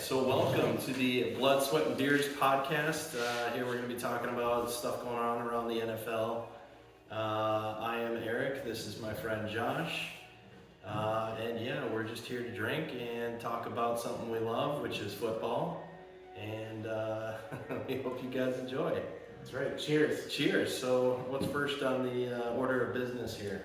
So welcome to the Blood, Sweat, and Beers podcast. Here we're going to be talking about stuff going on around the NFL. I am Eric. This is my friend Josh. And yeah, we're just here to drink and talk about something we love, which is football. And we hope you guys enjoy. That's right. Cheers. Cheers. So what's first on the order of business here?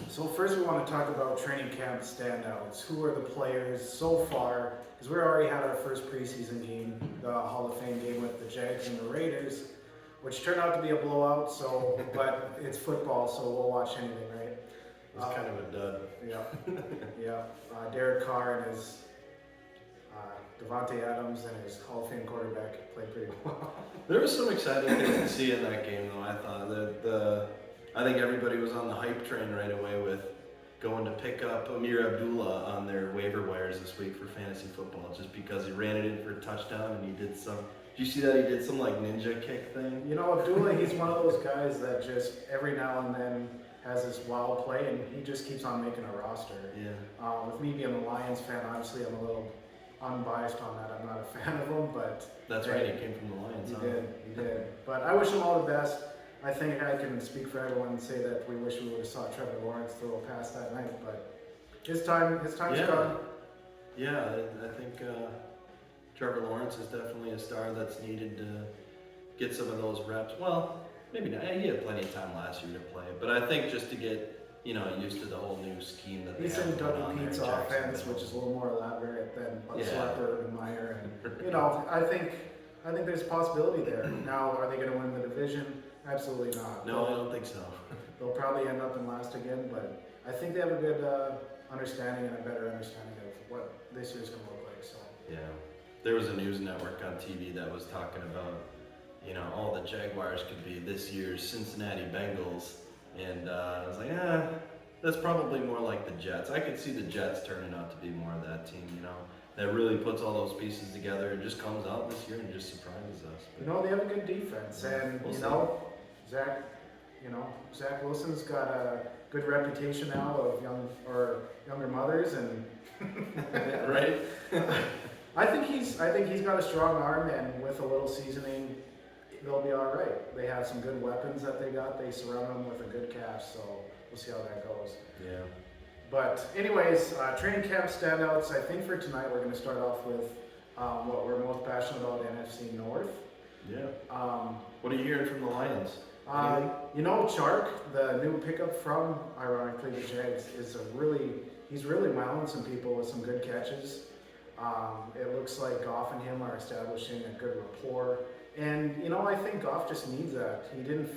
So first we want to talk about training camp standouts. Who are the players so far? Because we already had our first preseason game, the Hall of Fame game with the Jags and the Raiders, which turned out to be a blowout. So, but it's football, so we'll watch anything, right? It was kind of a dud. Yeah, yeah. Derek Carr and his Devontae Adams and his Hall of Fame quarterback played pretty well. There was some exciting things to see in that game, though. I thought that I think everybody was on the hype train right away with going to pick up Amir Abdullah on their waiver wires this week for fantasy football, just because he ran it in for a touchdown and he did some. Did you see that he did some like ninja kick thing? You know, Abdullah, he's one of those guys that just every now and then has this wild play, and he just keeps on making a roster. Yeah. With me being a Lions fan, obviously I'm a little unbiased on that. I'm not a fan of him, but that's right. He came from the Lions. He did. But I wish him all the best. I think I can speak for everyone and say that we wish we would have saw Trevor Lawrence throw a pass that night, but his time's come. Yeah, I think Trevor Lawrence is definitely a star that's needed to get some of those reps. Well, maybe not. He had plenty of time last year to play, but I think just to get used to the whole new scheme that they he's have in going Dougie on Pete's there in offense, Jacksonville. which is a little more elaborate than Yeah. Slapper and Meyer, and I think there's a possibility there. Now, are they going to win the division? Absolutely not. No, I don't think so. They'll probably end up in last again, but I think they have a good understanding and a better understanding of what this year's going to look like. So Yeah, there was a news network on TV that was talking about, all the Jaguars could be this year's Cincinnati Bengals, and I was like, that's probably more like the Jets. I could see the Jets turning out to be more of that team, that really puts all those pieces together and just comes out this year and just surprises us. But, they have a good defense, and we'll see. Zach Wilson's got a good reputation now of younger mothers, and right? I think he's got a strong arm, and with a little seasoning, they'll be all right. They have some good weapons that they got. They surround them with a good cast, so we'll see how that goes. Yeah. But anyways, training camp standouts. I think for tonight we're going to start off with what we're most passionate about, NFC North. Yeah. What are you hearing from the Lions? Chark, the new pickup from, ironically, the Jags, he's really wowing some people with some good catches. It looks like Goff and him are establishing a good rapport. And, I think Goff just needs that. He didn't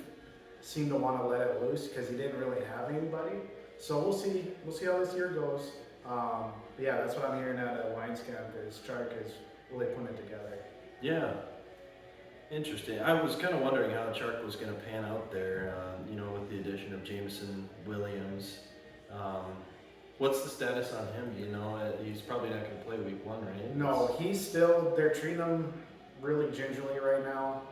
seem to want to let it loose because he didn't really have anybody. So we'll see how this year goes. But yeah, that's what I'm hearing at Lions camp is Chark is really putting it together. Yeah. Interesting. I was kind of wondering how Chark was going to pan out there, with the addition of Jameson Williams. What's the status on him? He's probably not going to play week 1, right? No, they're treating him really gingerly right now.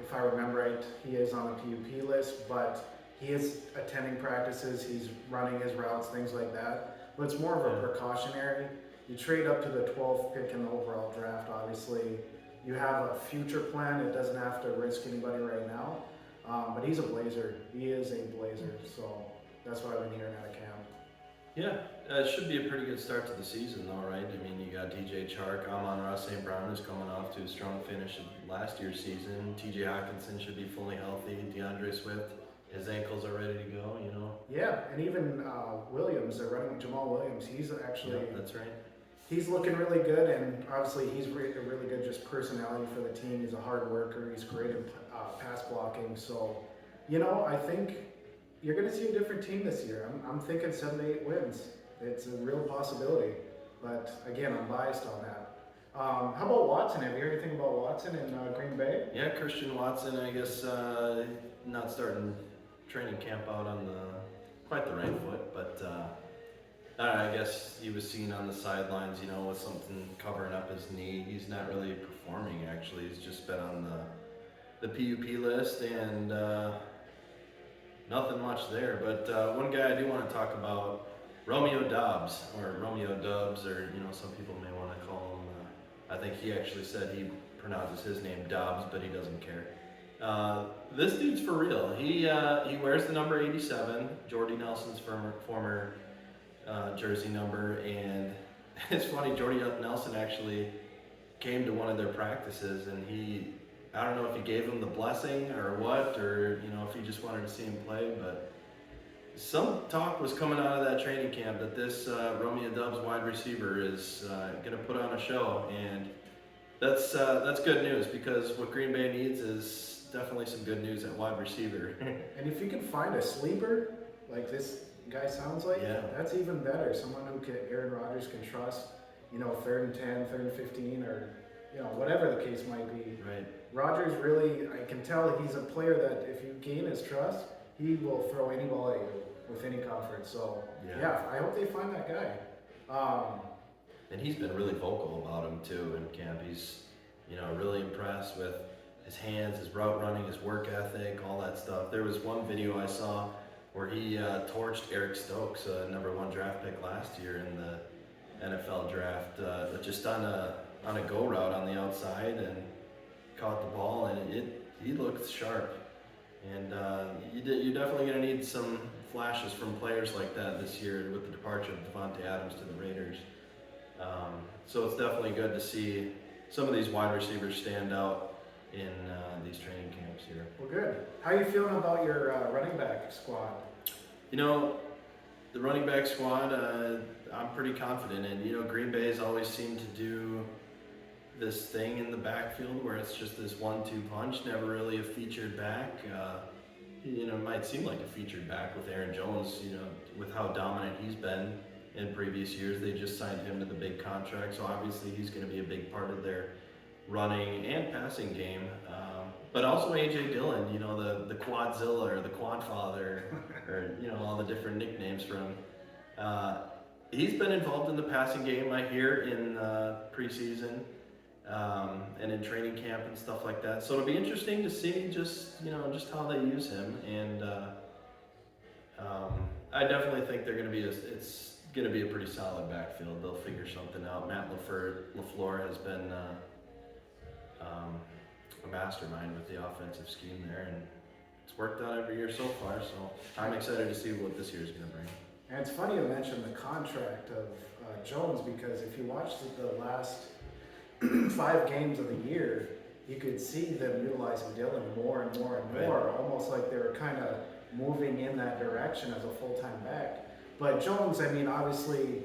If I remember right, he is on the PUP list, but he is attending practices, he's running his routes, things like that. But it's more of a precautionary. You trade up to the 12th pick in the overall draft, obviously. You have a future plan. It doesn't have to risk anybody right now. But he's a Blazer. He is a Blazer. So that's what I've been hearing out of camp. Yeah, it should be a pretty good start to the season, though, right? I mean, you got DJ Chark, Amon-Ra St. Brown is coming off to a strong finish of last year's season. TJ Hawkinson should be fully healthy. DeAndre Swift, his ankles are ready to go, Yeah, and even Williams, they're running Jamal Williams. He's actually... Yeah, that's right. He's looking really good, and obviously he's a really good just personality for the team. He's a hard worker. He's great at pass blocking. So, I think you're going to see a different team this year. I'm thinking 7 to 8 wins. It's a real possibility. But again, I'm biased on that. How about Watson? Have you heard anything about Watson in Green Bay? Yeah, Christian Watson, I guess, not starting training camp out on quite the right foot, but I guess he was seen on the sidelines, with something covering up his knee. He's not really performing, actually. He's just been on the PUP list, and nothing much there. But one guy I do want to talk about, Romeo Doubs, or Romeo Dubs, or some people may want to call him I think he actually said he pronounces his name Dobbs, but he doesn't care. This dude's for real. He wears the number 87, Jordy Nelson's former jersey number, and it's funny. Jordy Nelson actually came to one of their practices, and I don't know if he gave him the blessing or what, or if he just wanted to see him play, but some talk was coming out of that training camp that this Romeo Doubs wide receiver is going to put on a show, and that's good news, because what Green Bay needs is definitely some good news at wide receiver. And if you can find a sleeper like this guy sounds like, that's even better. Someone who Aaron Rodgers can trust, 3rd and 10, 3rd and 15, or whatever the case might be. Right. Rodgers really, I can tell he's a player that if you gain his trust, he will throw any ball at you with any comfort. So I hope they find that guy. And he's been really vocal about him too in camp. He's really impressed with his hands, his route running, his work ethic, all that stuff. There was one video I saw where he torched Eric Stokes, number 1 draft pick last year in the NFL draft, just on a go route on the outside, and caught the ball, and he looked sharp. And you're definitely going to need some flashes from players like that this year with the departure of Devontae Adams to the Raiders. So it's definitely good to see some of these wide receivers stand out in these training camps here. Well, good. How are you feeling about your running back squad? The running back squad, I'm pretty confident in. Green Bay's always seemed to do this thing in the backfield where it's just this 1-2 punch, never really a featured back. It might seem like a featured back with Aaron Jones, with how dominant he's been in previous years. They just signed him to the big contract, so obviously he's going to be a big part of their running and passing game. But also A.J. Dillon, the Quadzilla or the Quadfather, or all the different nicknames for him. He's been involved in the passing game, I hear, in preseason and in training camp and stuff like that. So it'll be interesting to see just how they use him. And I definitely think they're going to be it's going to be a pretty solid backfield. They'll figure something out. Matt LaFleur has been a mastermind with the offensive scheme there, and it's worked out every year so far. So I'm excited to see what this year is going to bring. And it's funny you mention the contract of Jones, because if you watch the last 5 games of the year, you could see them utilizing Dillon more and more and more, almost like they were kind of moving in that direction as a full-time back. But Jones, obviously,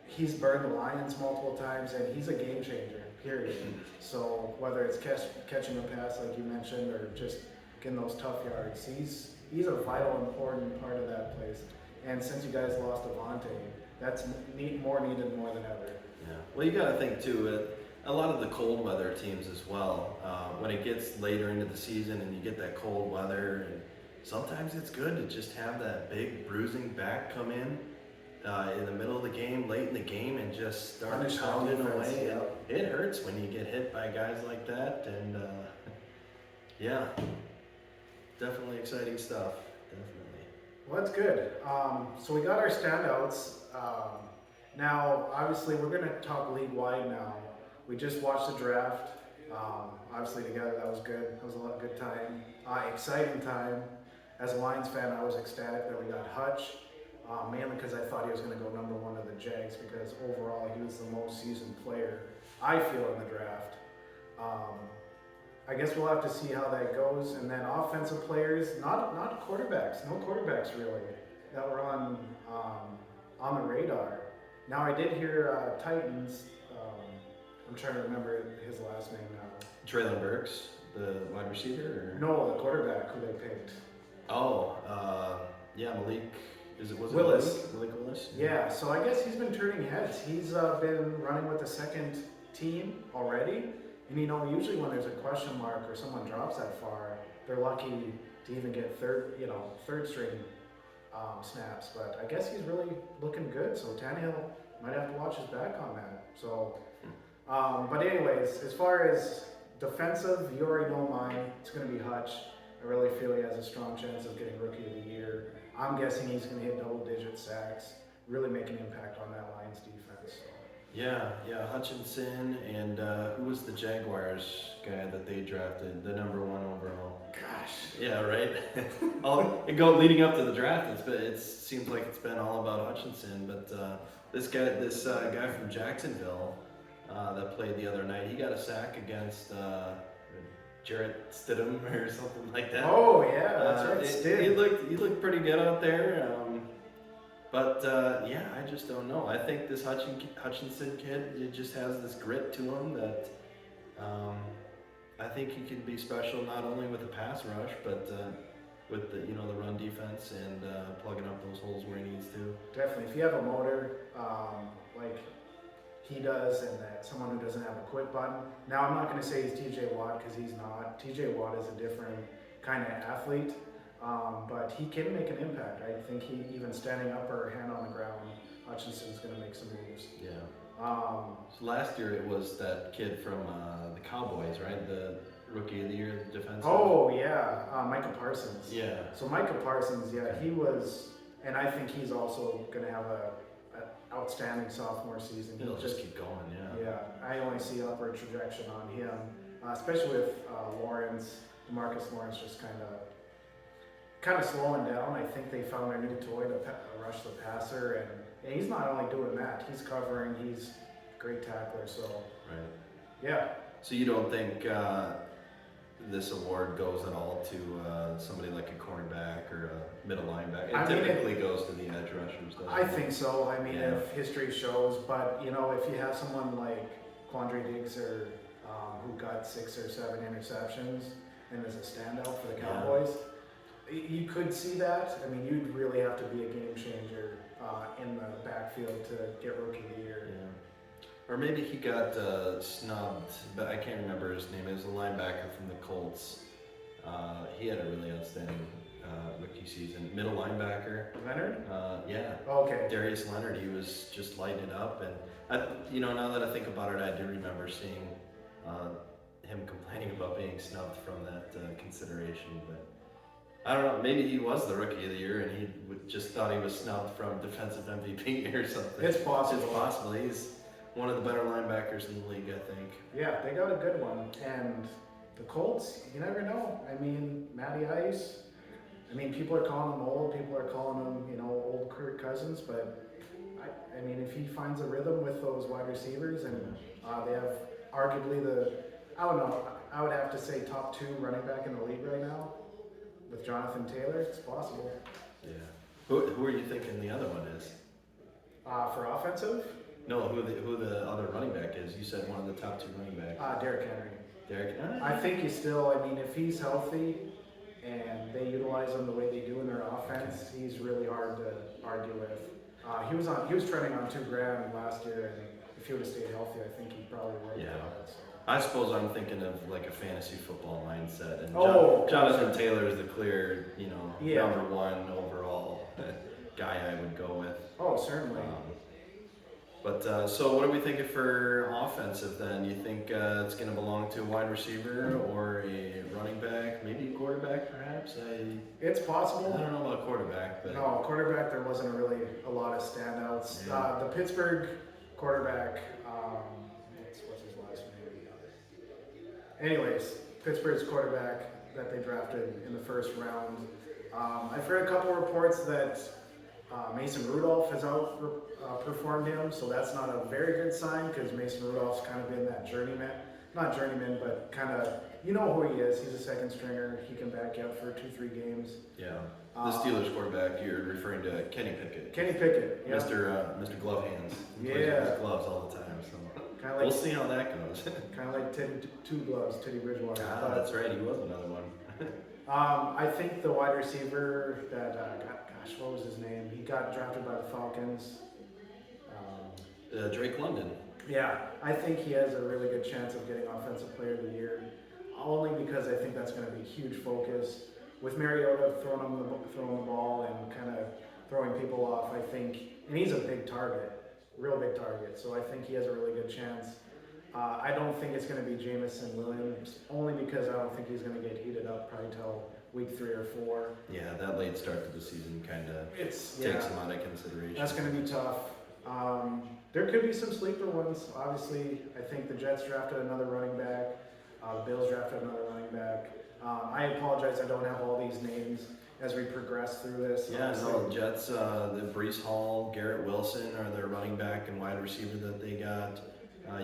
he's burned the Lions multiple times, and he's a game changer, period. So whether it's catching a pass, like you mentioned, or just getting those tough yards, he's a vital, important part of that place. And since you guys lost Devontae, that's more needed more than ever. Yeah. Well, you got to think too. A lot of the cold weather teams as well. When it gets later into the season and you get that cold weather, and sometimes it's good to just have that big bruising back come in the middle of the game, late in the game, and just start pounding away. Yep. It hurts when you get hit by guys like that, and definitely exciting stuff. Definitely. Well, that's good. So we got our standouts. Now, obviously, we're going to talk league-wide now. We just watched the draft. Obviously, together, that was good. That was a lot of good time. Exciting time. As a Lions fan, I was ecstatic that we got Hutch, mainly because I thought he was going to go number 1 to the Jags, because overall, he was the most seasoned player, I feel, in the draft. I guess we'll have to see how that goes. And then offensive players, not quarterbacks. No quarterbacks, really, that were on the radar. Now, I did hear Titans. I'm trying to remember his last name now. Treylon Burks, the wide receiver? Or? No, the quarterback who they picked. Oh, Malik. Willis. Malik Willis? Yeah, so I guess he's been turning heads. He's been running with the second team already. And usually when there's a question mark or someone drops that far, they're lucky to even get third string snaps. But I guess he's really looking good. So Tannehill might have to watch his back on that. So, but anyways, as far as defensive, you already know mine. It's going to be Hutch. I really feel he has a strong chance of getting Rookie of the Year. I'm guessing he's going to hit double-digit sacks, really make an impact on that Lions defense. So. Yeah, Hutchinson and who was the Jaguars guy that they drafted, the number one overall? Gosh. Yeah, right. Leading up to the draft, it seems like it's been all about Hutchinson, but this guy from Jacksonville that played the other night, he got a sack against Jarrett Stidham or something like that. Oh yeah, that's right. He looked pretty good out there. But yeah, I just don't know. I think this Hutchinson kid, it just has this grit to him that I think he can be special not only with the pass rush, but with the run defense and plugging up those holes where he needs to. Definitely, if you have a motor like he does, and that someone who doesn't have a quit button. Now, I'm not going to say he's T.J. Watt because he's not. T.J. Watt is a different kind of athlete. But he can make an impact. I think he, even standing up or hand on the ground, Hutchinson's going to make some moves. Yeah. So last year it was that kid from the Cowboys, right? The rookie of the year defensive. Oh yeah, Micah Parsons. Yeah. So Micah Parsons, yeah, he was, and I think he's also going to have an outstanding sophomore season. He'll just keep going. Yeah. Yeah, I only see upward trajectory on him, especially with Demarcus Lawrence just kind of slowing down. I think they found a new toy to rush the passer, and he's not only doing that, he's covering, he's a great tackler, so. Right. Yeah. So you don't think this award goes at all to somebody like a cornerback or a middle linebacker? It typically goes to the edge rushers, doesn't I think so. I mean, Yeah. if history shows, but if you have someone like Quandre Diggs or who got 6 or 7 interceptions and is a standout for the Cowboys, you could see that. I mean, you'd really have to be a game changer in the backfield to get Rookie of the Year. Yeah. Or maybe he got snubbed, but I can't remember his name. It was a linebacker from the Colts. He had a really outstanding rookie season. Middle linebacker. Leonard? Yeah. Okay. Darius Leonard, he was just lighting it up. And, now that I think about it, I do remember seeing him complaining about being snubbed from that consideration, but I don't know, maybe he was the Rookie of the Year and he just thought he was snubbed from Defensive MVP or something. It's possible. It's possible. He's one of the better linebackers in the league, I think. Yeah, they got a good one. And the Colts, you never know. I mean, Matty Ice, people are calling him old, people are calling him, old Kirk Cousins, but I mean, if he finds a rhythm with those wide receivers, and they have arguably I would have to say top 2 running back in the league right now. With Jonathan Taylor, it's possible. Yeah. Who are you thinking the other one is? For offensive? No, who the other running back is? You said one of the top 2 running backs. Derrick Henry. Derrick. I think he's still. If he's healthy and they utilize him the way they do in their offense, he's really hard to argue with. He was trending on $2,000 last year, and if he would have stayed healthy, I think he probably would have. Yeah. So. I suppose I'm thinking of like a fantasy football mindset, and Jonathan Taylor is the clear, number 1 overall guy I would go with. Oh, certainly. So what are we thinking for offensive then? You think it's going to belong to a wide receiver or a running back, maybe a quarterback perhaps? It's possible. I don't know about quarterback, but no, quarterback there wasn't really a lot of standouts. Yeah. The Pittsburgh quarterback. What's his last name? Anyways, Pittsburgh's quarterback that they drafted in the first round. I've heard a couple reports that Mason Rudolph has outperformed him, so that's not a very good sign because Mason Rudolph's kind of been that not journeyman, but kind of, who he is. He's a second stringer. He can back you up for 2-3 games. Yeah. The Steelers quarterback, you're referring to Kenny Pickett. Kenny Pickett, yeah. Mr. Glove Hands. He plays with his gloves all the time, so we'll see how that goes. Kind of like Two Gloves, Teddy Bridgewater. That's right. He was another one. I think the wide receiver that, what was his name? He got drafted by the Falcons. Drake London. Yeah, I think he has a really good chance of getting Offensive Player of the Year, only because I think that's going to be a huge focus. With Mariota throwing the ball and kind of throwing people off, I think, and he's a big target, real big target, so I think he has a really good chance. I don't think it's going to be Jamison Williams, only because I don't think he's going to get heated up probably till week 3 or 4. Yeah, that late start to the season kind of takes him out of consideration. That's going to be tough. There could be some sleeper ones. Obviously, I think the Jets drafted another running back. The Bills drafted another running back. I apologize, I don't have all these names as we progress through this. Yeah, no, the Jets, the Brees Hall, Garrett Wilson are their running back and wide receiver that they got.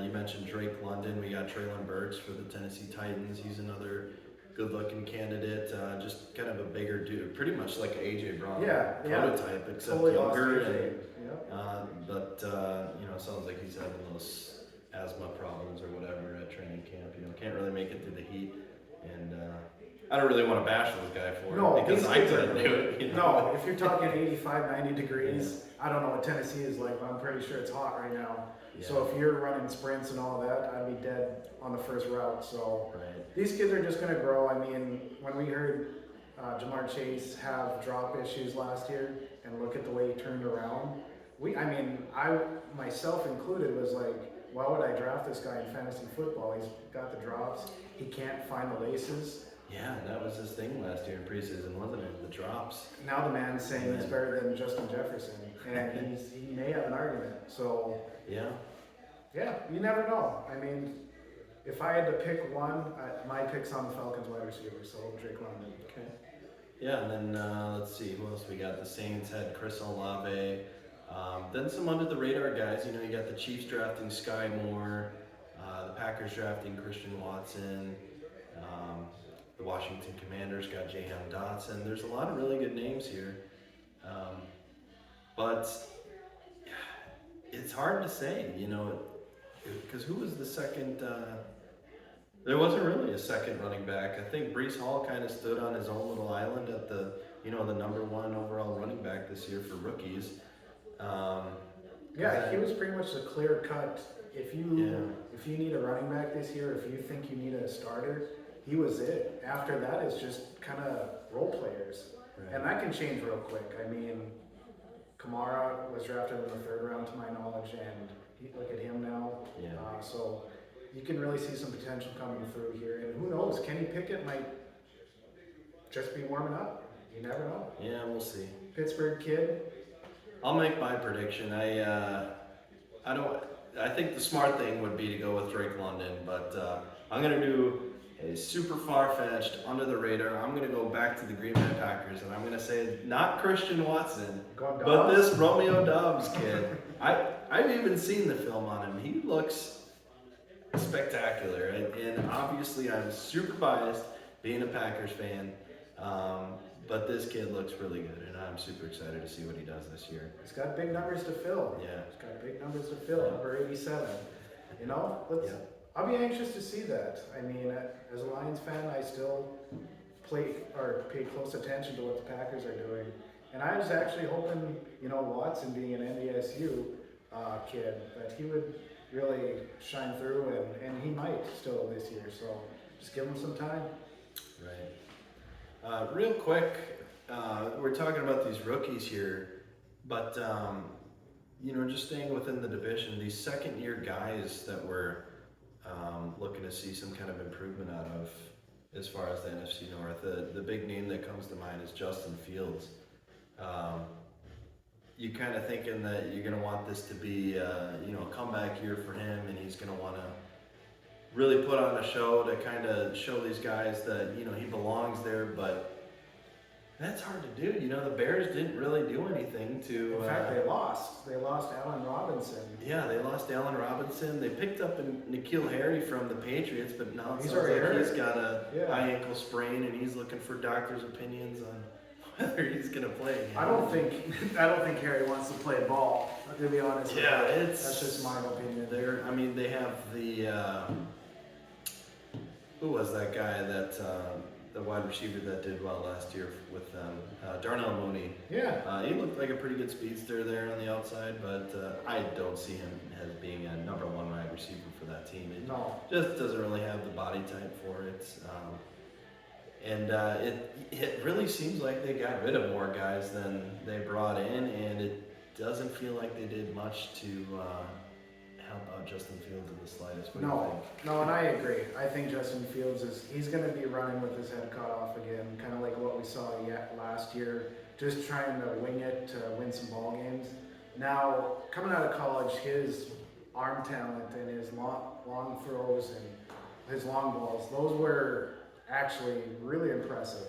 You mentioned Drake London. We got Traylon Burks for the Tennessee Titans. He's another good-looking candidate. Just kind of a bigger dude, pretty much like an AJ Brown prototype, except totally younger. And, but sounds like he's having those asthma problems or whatever at training camp. Can't really make it through the heat, and I don't really want to bash this guy for it because I couldn't do it. No, if you're talking 85, 90 degrees, I don't know what Tennessee is like, but I'm pretty sure it's hot right now. Yeah. So if you're running sprints and all that, I'd be dead on the first route. So These kids are just going to grow. I mean, when we heard Jamar Chase have drop issues last year and look at the way he turned around, I myself included was like, why would I draft this guy in fantasy football? He's got the drops. He can't find the laces. Yeah, that was his thing last year in preseason, wasn't it? The drops. Now the man's saying he's better than Justin Jefferson, and he may have an argument. So yeah, you never know. I mean, if I had to pick one, my pick's on the Falcons wide receiver, so Drake London. Okay. Yeah, and then let's see, who else we got? The Saints had Chris Olave. Then some under the radar guys. You got the Chiefs drafting Sky Moore, the Packers drafting Christian Watson. The Washington Commanders got Jahan Dotson. There's a lot of really good names here. But it's hard to say, because who was the second? There wasn't really a second running back. I think Brees Hall kind of stood on his own little island at the number one overall running back this year for rookies. He was pretty much the clear cut. If you need a running back this year, if you think you need a starter, he was it. After that, it's just kind of role players. Right. And that can change real quick. I mean, Kamara was drafted in the third round to my knowledge, and look at him now. Yeah. So you can really see some potential coming through here. And who knows, Kenny Pickett might just be warming up. You never know. Yeah, we'll see. Pittsburgh kid. I'll make my prediction. I think the smart thing would be to go with Drake London, but I'm going to do a super far-fetched, under the radar. I'm going to go back to the Green Bay Packers, and I'm going to say not Christian Watson, but this Romeo Doubs kid. I've even seen the film on him. He looks spectacular, and obviously I'm super biased being a Packers fan, but this kid looks really good, and I'm super excited to see what he does this year. He's got big numbers to fill. Yeah. He's got big numbers to fill, number 87. I'll be anxious to see that. I mean, as a Lions fan, I still pay close attention to what the Packers are doing. And I was actually hoping, Watson being an NDSU kid, that he would really shine through, and he might still this year. So just give him some time. Right. Real quick, we're talking about these rookies here, but just staying within the division, these second-year guys that we're looking to see some kind of improvement out of as far as the NFC North. The big name that comes to mind is Justin Fields. You kind of thinking that you're going to want this to be a comeback year for him, and he's going to want to really put on a show to kind of show these guys that he belongs there, but that's hard to do. The Bears didn't really do anything to... In fact, they lost. They lost Allen Robinson. Yeah, they lost Allen Robinson. They picked up N'Keal Harry from the Patriots, but now he's got a high ankle sprain, and he's looking for doctors' opinions on whether he's going to play. I don't think Harry wants to play ball, to be honest. Yeah, that's just my opinion. They have the... who was that guy that... the wide receiver that did well last year with them, Darnell Mooney. Yeah. He looked like a pretty good speedster there on the outside, but I don't see him as being a number one wide receiver for that team. It just doesn't really have the body type for it. It really seems like they got rid of more guys than they brought in, and it doesn't feel like they did much to help out Justin Fields in the slightest. What do you think? No, and I agree. I think Justin Fields he's going to be running with his head cut off again, kind of like what we saw last year, just trying to wing it to win some ball games. Now, coming out of college, his arm talent and his long throws and his long balls, those were actually really impressive.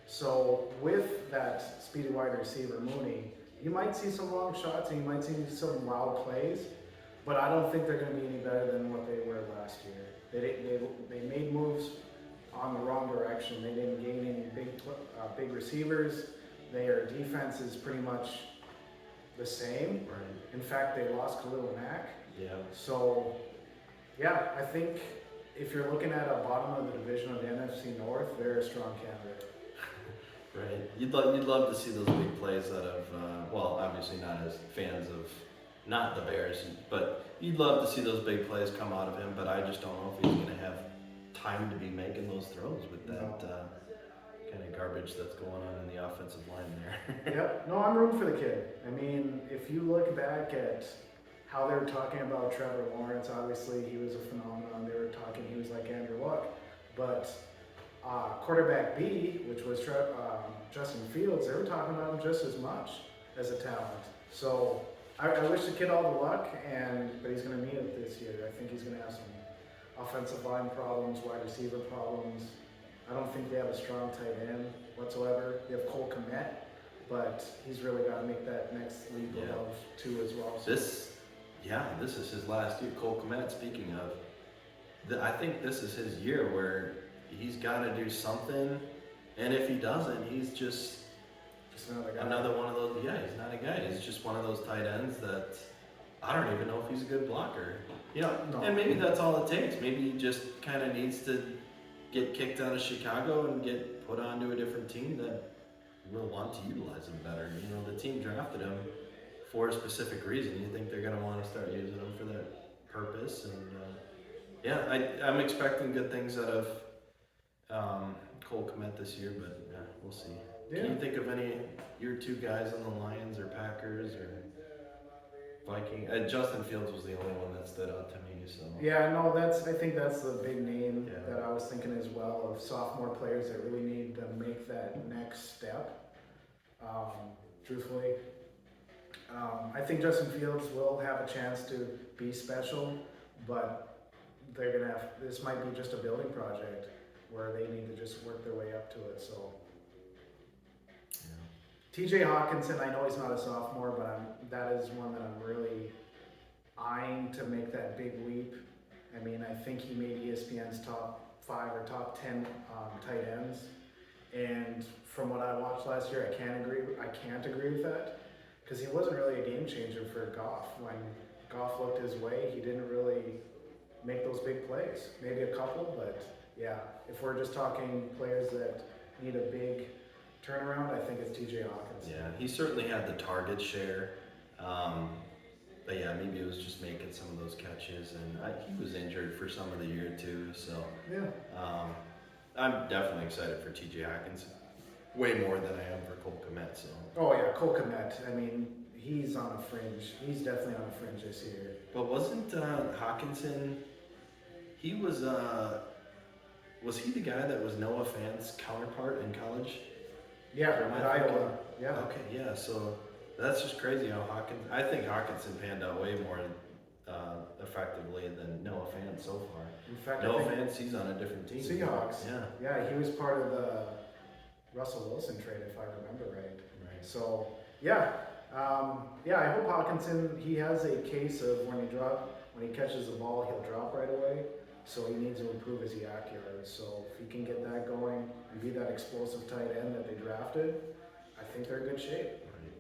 So with that speedy wide receiver Mooney, you might see some long shots and you might see some wild plays, but I don't think they're going to be any better than what they were last year. They made moves on the wrong direction. They didn't gain any big receivers. Their defense is pretty much the same. Right. In fact, they lost Khalil Mack. Yeah. So, yeah, I think if you're looking at a bottom of the division of the NFC North, they're a strong candidate. Right. You'd love to see those big plays out of, well, obviously not as fans of, not the Bears, but you'd love to see those big plays come out of him, but I just don't know if he's going to have time to be making those throws with that kind of garbage that's going on in the offensive line there. Yep. No, I'm rooting for the kid. I mean, if you look back at how they were talking about Trevor Lawrence, obviously he was a phenomenon. They were talking he was like Andrew Luck, but quarterback B, which was Justin Fields, they were talking about him just as much as a talent. So I wish the kid all the luck, but he's going to need it this year. I think he's going to have some offensive line problems, wide receiver problems. I don't think they have a strong tight end whatsoever. They have Cole Kmet, but he's really got to make that next leap above two as well. So. This is his last year. Cole Kmet, speaking of, I think this is his year where he's got to do something, and if he doesn't, he's just another guy. Another one of those. Yeah, he's not a guy. He's just one of those tight ends that I don't even know if he's a good blocker. You know, No. And maybe that's all it takes. Maybe he just kind of needs to get kicked out of Chicago and get put onto a different team that will want to utilize him better. You know, the team drafted him for a specific reason. You think they're going to want to start using him for that purpose? And I'm expecting good things out of Cole Kmet this year, but we'll see. Yeah. Can you think of any your two guys on the Lions or Packers or Viking? Justin Fields was the only one that stood out to me. So Yeah, no, I think that's the big name that I was thinking as well, of sophomore players that really need to make that next step. Truthfully, I think Justin Fields will have a chance to be special, but they're gonna have. This might be just a building project where they need to just work their way up to it. So. TJ Hawkinson, I know he's not a sophomore, but that is one that I'm really eyeing to make that big leap. I mean, I think he made ESPN's top 5 or top 10 tight ends, and from what I watched last year, I can't agree with that, because he wasn't really a game changer for Goff. When Goff looked his way, he didn't really make those big plays. Maybe a couple, but yeah, if we're just talking players that need a big turnaround, I think it's TJ Hawkins. Yeah, he certainly had the target share. But yeah, maybe it was just making some of those catches, and he was injured for some of the year too. So yeah, I'm definitely excited for TJ Hawkins, way more than I am for Cole Kmet. So. Oh yeah, Cole Kmet. I mean, he's on a fringe. He's definitely on a fringe this year. But wasn't Hawkinson? He was he the guy that was Noah Fant's counterpart in college? Yeah, at Iowa. Yeah. Okay, yeah. So that's just crazy how I think Hawkinson panned out way more effectively than Noah Fant so far. In fact, Noah Fant, he's on a different team. Seahawks. Yeah. Yeah, he was part of the Russell Wilson trade, if I remember right. Right. So I hope Hawkinson. He has a case of when he catches the ball, he'll drop right away. So he needs to improve his yak yards. So if he can get that going and be that explosive tight end that they drafted, I think they're in good shape. Right.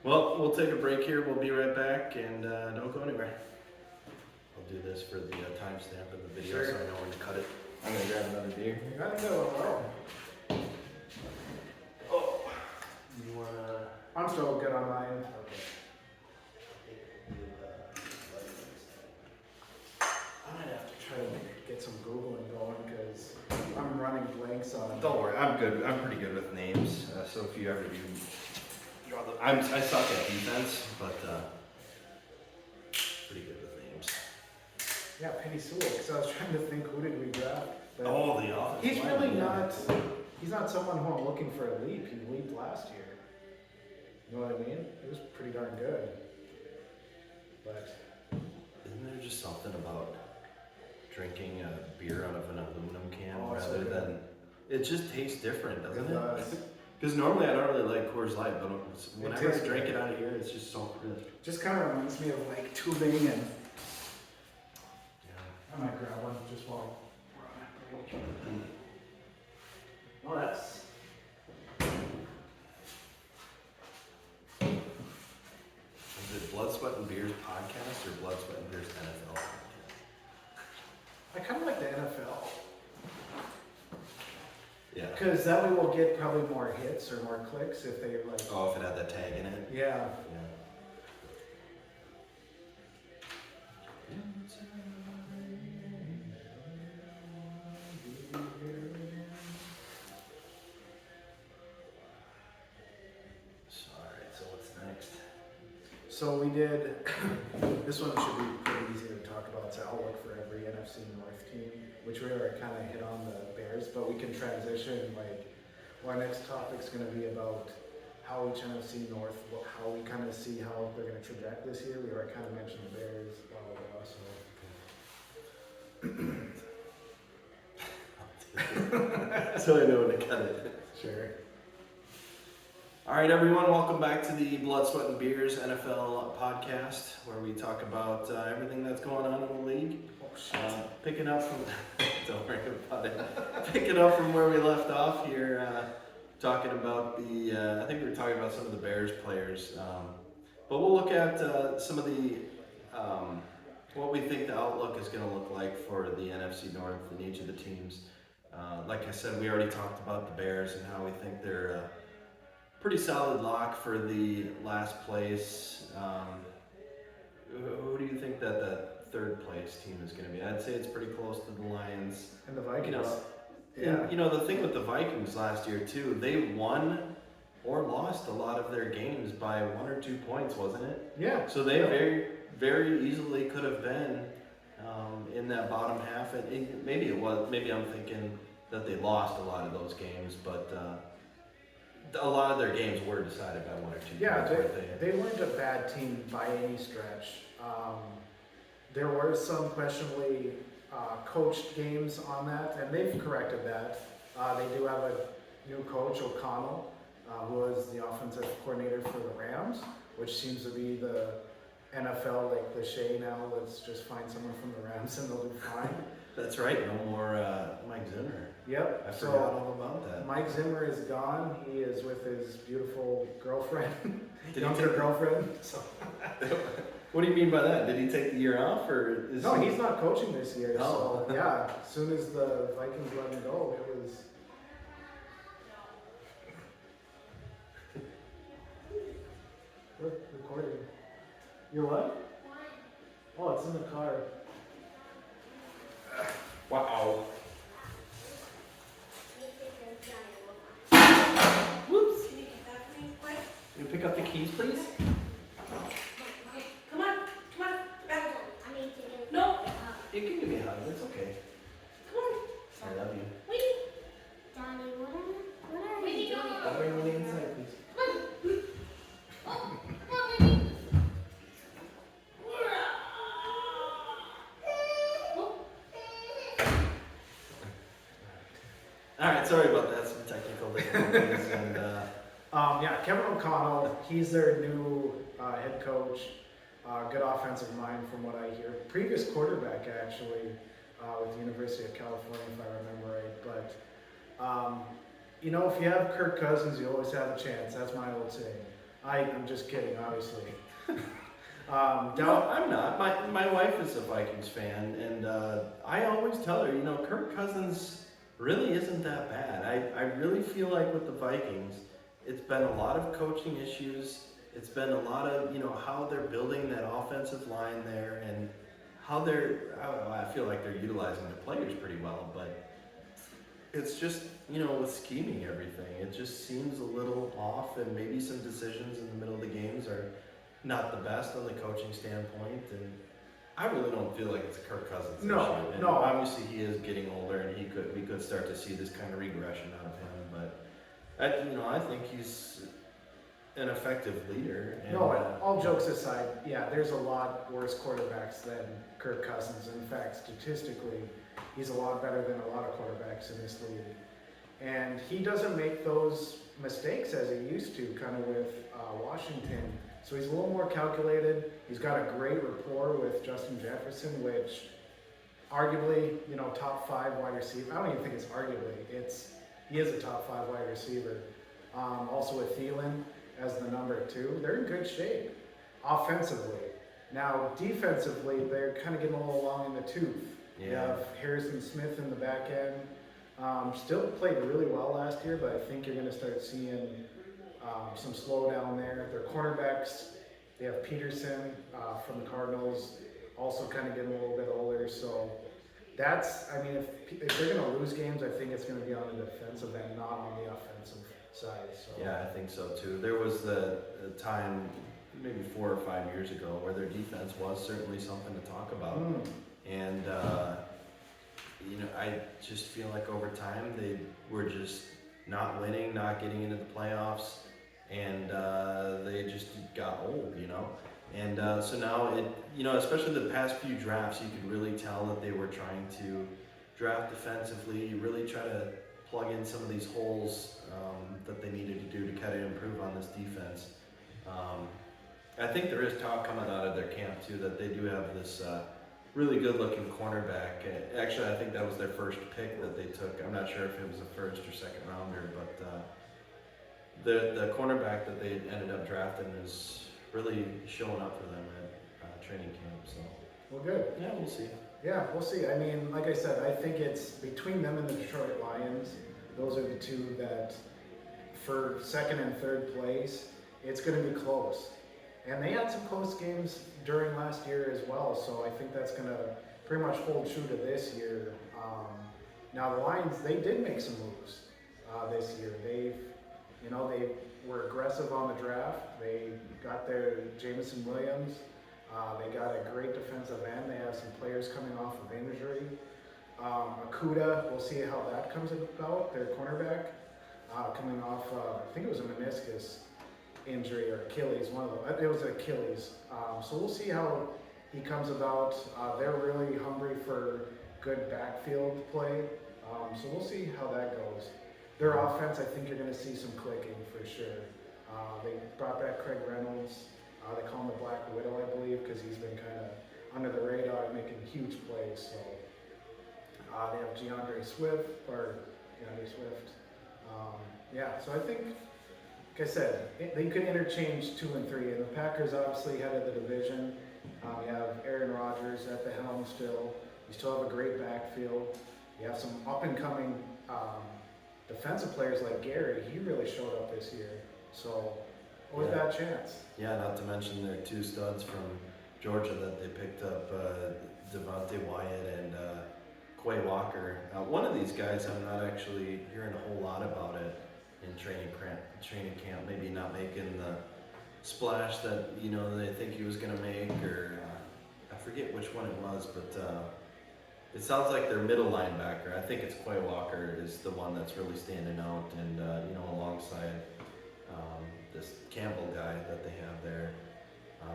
Well, we'll take a break here. We'll be right back, and don't go anywhere. I'll do this for the timestamp of the video, so I know when to cut it. I'm gonna grab another beer. You gotta go. Oh, you wanna? I'm still good on mine. Okay. I might have to try to get some Googling going because I'm running blanks on. Don't worry, I'm good. I'm pretty good with names. So if you ever do draw I suck at defense, but pretty good with names. Yeah, Penny Sewell. Because I was trying to think, who did we draft? But Oh, the offense. he's really not. He's not someone who I'm looking for a leap. He leaped last year. You know what I mean? It was pretty darn good. But Isn't there just something about drinking a beer out of an aluminum can it's so rather good. than it just tastes different, doesn't It it? does. Because normally I don't really like Coors Light, but whenever I tastes drink good. it out of here, it's just so good. Just kind of reminds me of like tubing, and Yeah. I might grab one just while we're on it. Well, that's. Is it Blood, Sweat, and Beers podcast or Blood, Sweat, and Beers NFL podcast? I kind of like the NFL Yeah. because that way we'll get probably more hits or more clicks if they like. Oh, if it had that tag in it? Yeah. Yeah. Alright, so what's next? So we did. This one should be pretty easy to talk about. It's outlook for every NFC North team, which we already kind of hit on the Bears, but we can transition. Like, our next topic's going to be about how each NFC North, how we kind of see how they're going to traject this year. We already kind of mentioned the Bears, blah blah blah. So. So I know when to cut it. Sure. All right, everyone, welcome back to the Blood, Sweat, and Beers NFL podcast, where we talk about everything that's going on in the league. Oh shit. Picking up from, don't worry about it. Picking up from where we left off here, talking about I think we were talking about some of the Bears players, but we'll look at some of the, what we think the outlook is going to look like for the NFC North and each of the teams. Like I said, we already talked about the Bears and how we think they're pretty solid lock for the last place. Who do you think that third place team is going to be? I'd say it's pretty close to the Lions. And the Vikings. You know, Yeah. and, the thing with the Vikings last year too, they won or lost a lot of their games by 1 or 2 points, wasn't it? Yeah. So they very, very easily could have been in that bottom half. And maybe it was. Maybe I'm thinking that they lost a lot of those games, but a lot of their games were decided by 1 or 2 Yeah, points. weren't they weren't a bad team by any stretch. There were some questionably coached games on that, and they've corrected that. They do have a new coach, O'Connell, who was the offensive coordinator for the Rams, which seems to be the NFL like cliche now. Let's just find someone from the Rams and they'll do fine. That's right. No more Mike Zimmer. Yep. I forgot all about that. Mike Zimmer is gone. He is with his beautiful girlfriend, Did he younger take- girlfriend. So. What do you mean by that? Did he take the year off, or is No, he... he's not coaching this year. Oh. So yeah, as soon as the Vikings let him go, it was. We're recording. You're what? Oh, it's in the car. Wow. Whoops. Can you get that for me, quick? You pick up the keys, please? Come on, back. I need to get No, You can give me a hug. It's okay. come on. I love you. Wait. Daddy, what are Wait, you doing? no. I'll bring you inside, please. All right, sorry about that. Some technical difficulties, and Yeah, Kevin O'Connell. He's their new head coach. Good offensive mind, from what I hear. Previous quarterback, actually, with the University of California, if I remember right. But if you have Kirk Cousins, you always have a chance. That's my old saying. I'm just kidding, obviously. no, I'm not. My wife is a Vikings fan, and I always tell her, Kirk Cousins really isn't that bad. I really feel like with the Vikings, it's been a lot of coaching issues. It's been a lot of, how they're building that offensive line there, and how I feel like they're utilizing their players pretty well, but it's just, with scheming everything, it just seems a little off, and maybe some decisions in the middle of the games are not the best on the coaching standpoint, and I really don't feel like it's a Kirk Cousins No, issue. And no. obviously he is getting older, and we could start to see this kind of regression out of him, but I think an effective leader. And, No, all jokes aside, yeah, there's a lot worse quarterbacks than Kirk Cousins. In fact, statistically, he's a lot better than a lot of quarterbacks in this league. And he doesn't make those mistakes as he used to, kind of with Washington. So he's a little more calculated. He's got a great rapport with Justin Jefferson, which arguably, top 5 wide receiver. I don't even think it's arguably. He is a top 5 wide receiver. Also with Thielen as the number 2. They're in good shape offensively. Now, defensively, they're kind of getting a little long in the tooth. Yeah. You have Harrison Smith in the back end. Still played really well last year, but I think you're going to start seeing some slowdown there. Their cornerbacks, they have Peterson from the Cardinals, also kind of getting a little bit older. So if they're going to lose games, I think it's going to be on the defensive end, not on the offensive side. So. Yeah, I think so too. There was a time, maybe 4 or 5 years ago, where their defense was certainly something to talk about. And, I just feel like over time they were just not winning, not getting into the playoffs, and they just got old, And so now especially the past few drafts, you could really tell that they were trying to draft defensively, really try to plug in some of these holes that they needed to do to kind of improve on this defense. I think there is talk coming out of their camp too that they do have this really good-looking cornerback. Actually, I think that was their first pick that they took. I'm not sure if it was a first or second rounder, but the cornerback that they ended up drafting is really showing up for them at training camp. So, Well, good. yeah, we'll see. Yeah, we'll see. I mean, like I said, I think it's between them and the Detroit Lions. Those are the two that, for second and third place, it's going to be close. And they had some close games during last year as well, so I think that's going to pretty much hold true to this year. Now the Lions, they did make some moves this year. They were aggressive on the draft. They got their Jameson Williams. They got a great defensive end. They have some players coming off of injury. Akuda, we'll see how that comes about. Their cornerback coming off, I think it was a meniscus injury or Achilles, one of them. It was Achilles. So we'll see how he comes about. They're really hungry for good backfield play. So we'll see how that goes. Their offense, I think you're going to see some clicking for sure. They brought back Craig Reynolds. They call him the Black Widow, I believe, because he's been kind of under the radar making huge plays. So they have DeAndre Swift. So I think, like I said, they could interchange 2 and 3. And the Packers obviously head of the division. You have Aaron Rodgers at the helm still. You still have a great backfield. You have some up-and-coming defensive players like Gary. He really showed up this year. So, with that chance. Yeah, not to mention their 2 studs from Georgia that they picked up, Devontae Wyatt and Quay Walker. One of these guys, I'm not actually hearing a whole lot about it in training camp. Maybe not making the splash that they think he was going to make, or I forget which one it was, but it sounds like their middle linebacker. I think it's Quay Walker is the one that's really standing out, and alongside this Campbell guy that they have there,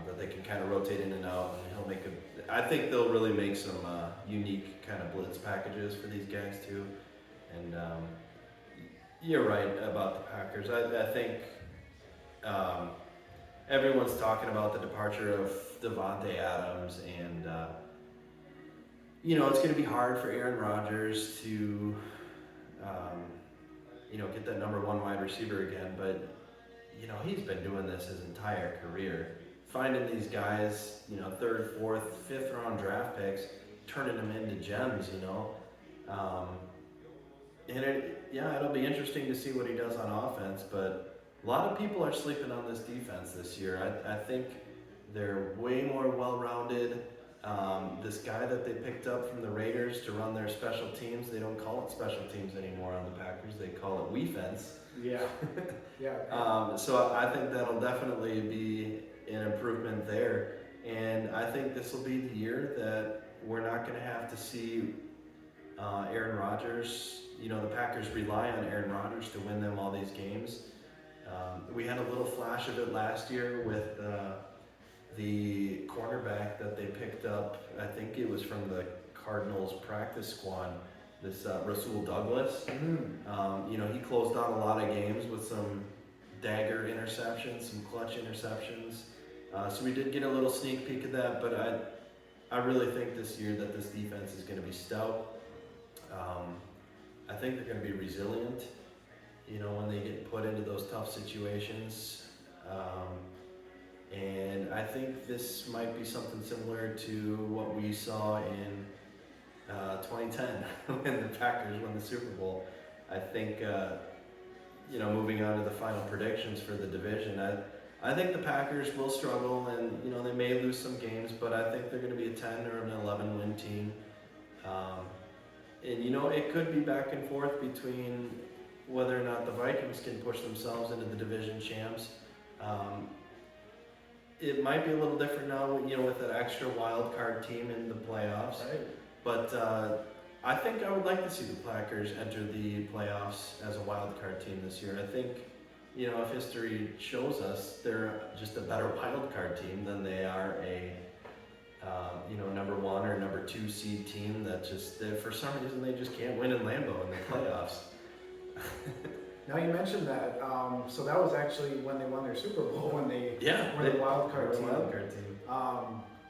that they can kind of rotate in and out, and he'll make I think they'll really make some unique kind of blitz packages for these guys too, and you're right about the Packers. I think everyone's talking about the departure of Devontae Adams, and it's going to be hard for Aaron Rodgers to get that number 1 wide receiver again, but he's been doing this his entire career, finding these guys, 3rd, 4th, 5th round draft picks, turning them into gems, and it'll be interesting to see what he does on offense, but a lot of people are sleeping on this defense this year. I think they're way more well-rounded. This guy that they picked up from the Raiders to run their special teams, they don't call it special teams anymore on the Packers, they call it we-fence. Yeah. Yeah. So I think that'll definitely be an improvement there, and I think this will be the year that we're not going to have to see Aaron Rodgers. The Packers rely on Aaron Rodgers to win them all these games. We had a little flash of it last year with the cornerback that they picked up. I think it was from the Cardinals practice squad. This Rasul Douglas. He closed out a lot of games with some dagger interceptions, some clutch interceptions. So we did get a little sneak peek of that, but I really think this year that this defense is going to be stout. I think they're going to be resilient, when they get put into those tough situations. And I think this might be something similar to what we saw in 2010 when the Packers won the Super Bowl. I think, moving on to the final predictions for the division, I think the Packers will struggle and, they may lose some games, but I think they're going to be a 10 or an 11 win team. And, it could be back and forth between whether or not the Vikings can push themselves into the division champs. It might be a little different now, with that extra wild card team in the playoffs. Right. But I think I would like to see the Packers enter the playoffs as a wild card team this year. I think, if history shows us, they're just a better wild card team than they are a number 1 or number 2 seed team that for some reason they just can't win in Lambeau in the playoffs. Now you mentioned that, so that was actually when they won their Super Bowl, when they were the wild card team.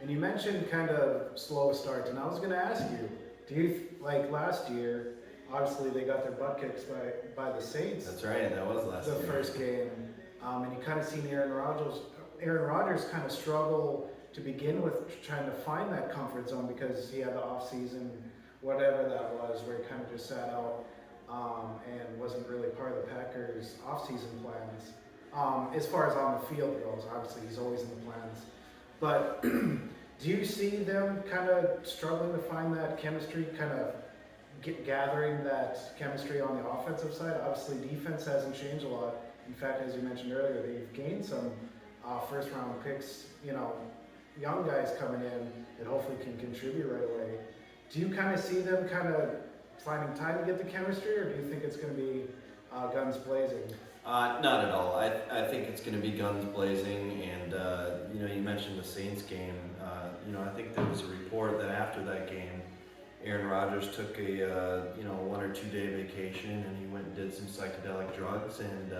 And you mentioned kind of slow start, and I was going to ask you, do you like last year? Obviously, they got their butt kicked by the Saints. That's right, that was last year. The first game, and you kind of seen Aaron Rodgers kind of struggle to begin with, trying to find that comfort zone because he had the off season, whatever that was, where he kind of just sat out. And wasn't really part of the Packers' off-season plans. As far as on the field goes, obviously he's always in the plans. But do you see them kind of struggling to find that chemistry, kind of gathering that chemistry on the offensive side? Obviously, defense hasn't changed a lot. In fact, as you mentioned earlier, they've gained some first-round picks, young guys coming in that hopefully can contribute right away. Do you kind of see them kind of finding time to get the chemistry, or do you think it's going to be guns blazing? Not at all. I think it's going to be guns blazing, and you mentioned the Saints game. I think there was a report that after that game, Aaron Rodgers took a 1 or 2 day vacation, and he went and did some psychedelic drugs, and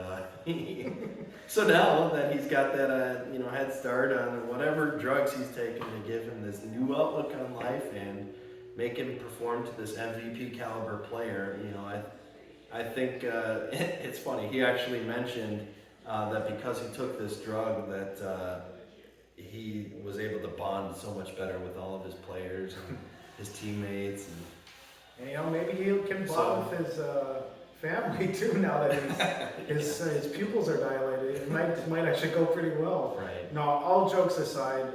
so now that he's got that head start on whatever drugs he's taken to give him this new outlook on life and make him perform to this MVP caliber player. I think it's funny. He actually mentioned that because he took this drug, that he was able to bond so much better with all of his players and his teammates. And maybe he can bond with his family too. Now that his pupils are dilated, it might actually go pretty well. Right. No, all jokes aside.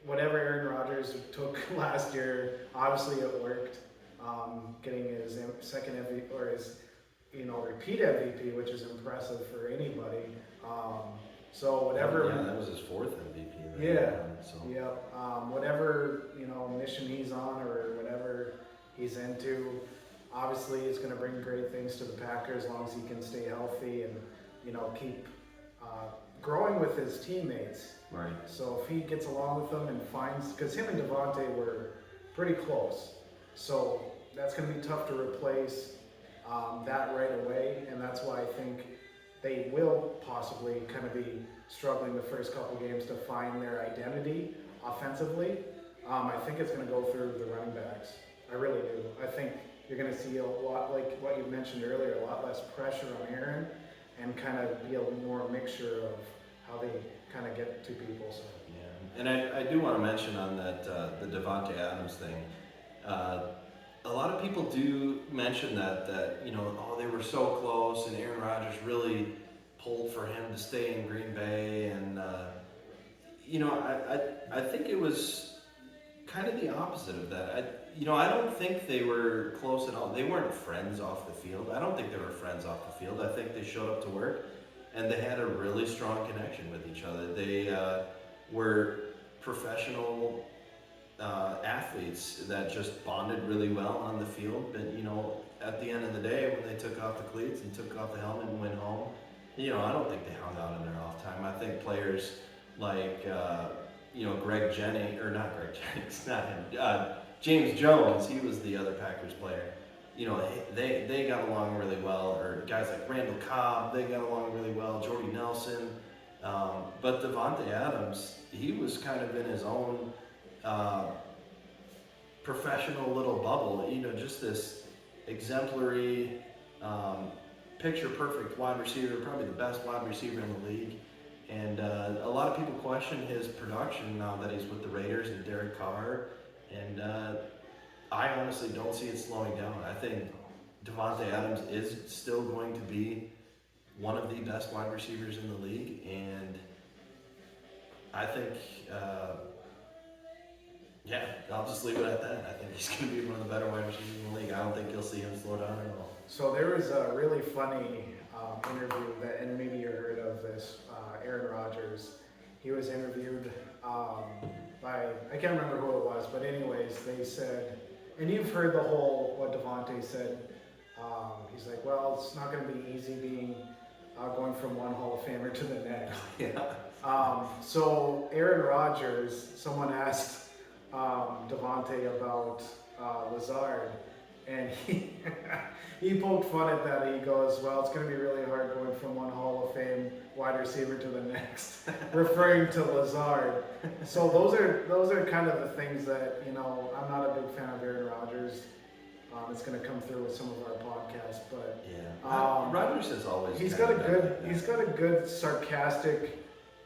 Whatever Aaron Rodgers took last year, obviously it worked. Getting his second MVP or his repeat MVP, which is impressive for anybody. So whatever. Yeah, that was his 4th MVP. Whatever mission he's on or whatever he's into, obviously it's going to bring great things to the Packers as long as he can stay healthy and keep growing with his teammates. Right. So if he gets along with them and finds, because him and Devontae were pretty close, so that's going to be tough to replace that right away, and that's why I think they will possibly kind of be struggling the first couple games to find their identity offensively. I think it's going to go through the running backs. I really do. I think you're going to see a lot, like what you mentioned earlier, a lot less pressure on Aaron, and kind of be a more mixture of how they kind of get to people. So. Yeah, and I do want to mention on that the Devontae Adams thing. A lot of people do mention that they were so close, and Aaron Rodgers really pulled for him to stay in Green Bay, and I think it was kind of the opposite of that. I don't think they were close at all. They weren't friends off the field. I don't think they were friends off the field. I think they showed up to work, and they had a really strong connection with each other. They were professional athletes that just bonded really well on the field. But at the end of the day, when they took off the cleats and took off the helmet and went home, I don't think they hung out in their off time. I think players like, Greg Jennings, or not Greg Jennings, not him, James Jones, he was the other Packers player. They got along really well, or guys like Randall Cobb, they got along really well, Jordy Nelson. But Devontae Adams, he was kind of in his own uh, professional little bubble, just this exemplary, picture perfect wide receiver, probably the best wide receiver in the league. And a lot of people question his production now that he's with the Raiders and Derek Carr. And I honestly don't see it slowing down. I think Devontae Adams is still going to be one of the best wide receivers in the league. And I think, I'll just leave it at that. I think he's going to be one of the better wide receivers in the league. I don't think you'll see him slow down at all. So there was a really funny interview that, and maybe you heard of this, Aaron Rodgers. He was interviewed by, I can't remember who it was, but anyways, they said, and you've heard the whole, what Devontae said. He's like, well, it's not going to be easy being going from one Hall of Famer to the next. Yeah. So Aaron Rodgers, someone asked Devontae about Lazard, and he poked fun at that. He goes, well, it's going to be really hard going from one Hall of Fame wide receiver to the next, referring to Lazard. So those are kind of the things that, I'm not a big fan of Aaron Rodgers. It's going to come through with some of our podcasts, but Rodgers has always. he's got a good sarcastic